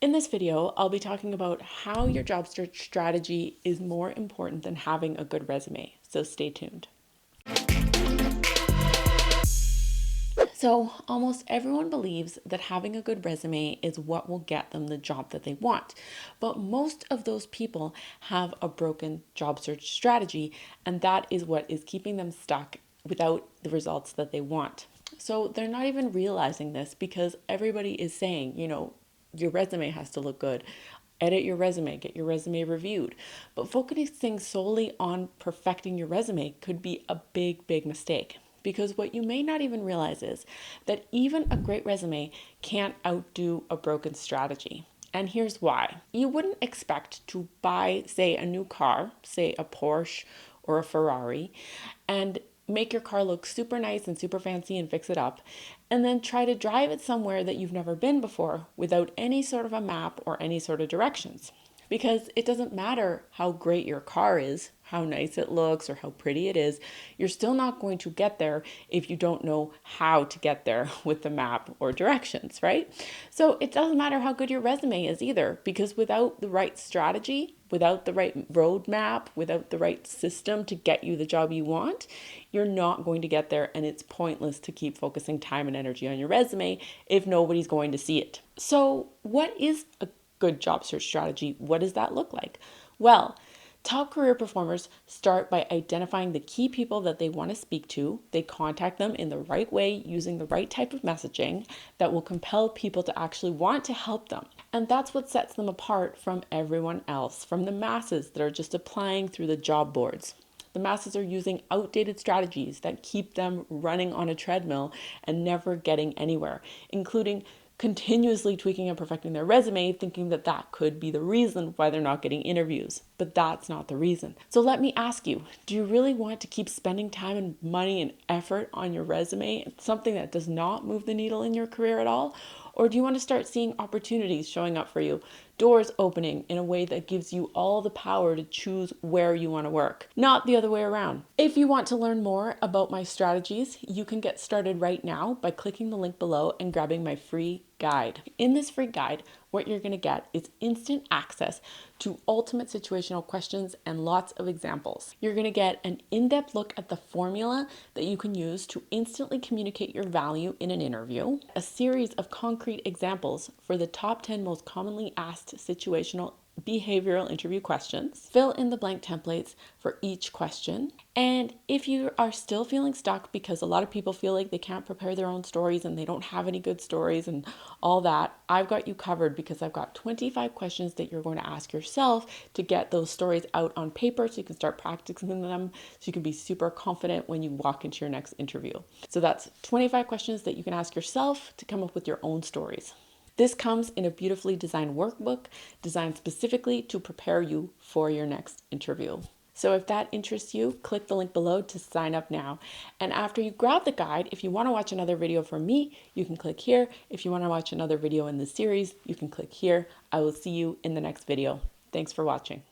In this video, I'll be talking about how your job search strategy is more important than having a good resume, so stay tuned. So almost everyone believes that having a good resume is what will get them the job that they want. But most of those people have a broken job search strategy, and that is what is keeping them stuck without the results that they want. So they're not even realizing this because everybody is saying, your resume has to look good. Edit your resume, get your resume reviewed. But focusing solely on perfecting your resume could be a big, big mistake. Because what you may not even realize is that even a great resume can't outdo a broken strategy. And here's why. You wouldn't expect to buy, say, a new car, say a Porsche or a Ferrari, and make your car look super nice and super fancy and fix it up, and then try to drive it somewhere that you've never been before without any sort of a map or any sort of directions. Because it doesn't matter how great your car is, how nice it looks, or how pretty it is, you're still not going to get there if you don't know how to get there with the map or directions, right? So it doesn't matter how good your resume is either, because without the right strategy, without the right roadmap, without the right system to get you the job you want, you're not going to get there, and it's pointless to keep focusing time and energy on your resume if nobody's going to see it. So what is a good job search strategy? What does that look like? Well, top career performers start by identifying the key people that they want to speak to. They contact them in the right way using the right type of messaging that will compel people to actually want to help them. And that's what sets them apart from everyone else, from the masses that are just applying through the job boards. The masses are using outdated strategies that keep them running on a treadmill and never getting anywhere, including continuously tweaking and perfecting their resume, thinking that that could be the reason why they're not getting interviews. But that's not the reason. So let me ask you, do you really want to keep spending time and money and effort on your resume, something that does not move the needle in your career at all? Or do you want to start seeing opportunities showing up for you, doors opening in a way that gives you all the power to choose where you want to work, not the other way around? If you want to learn more about my strategies, you can get started right now by clicking the link below and grabbing my free guide. In this free guide, what you're going to get is instant access to ultimate situational questions and lots of examples. You're going to get an in-depth look at the formula that you can use to instantly communicate your value in an interview, a series of concrete examples for the top 10 most commonly asked situational behavioral interview questions, fill in the blank templates for each question. And if you are still feeling stuck, because a lot of people feel like they can't prepare their own stories and they don't have any good stories and all that, I've got you covered, because I've got 25 questions that you're going to ask yourself to get those stories out on paper so you can start practicing them, so you can be super confident when you walk into your next interview. So that's 25 questions that you can ask yourself to come up with your own stories. This comes in a beautifully designed workbook designed specifically to prepare you for your next interview. So if that interests you, click the link below to sign up now. And after you grab the guide, if you want to watch another video from me, you can click here. If you want to watch another video in this series, you can click here. I will see you in the next video. Thanks for watching.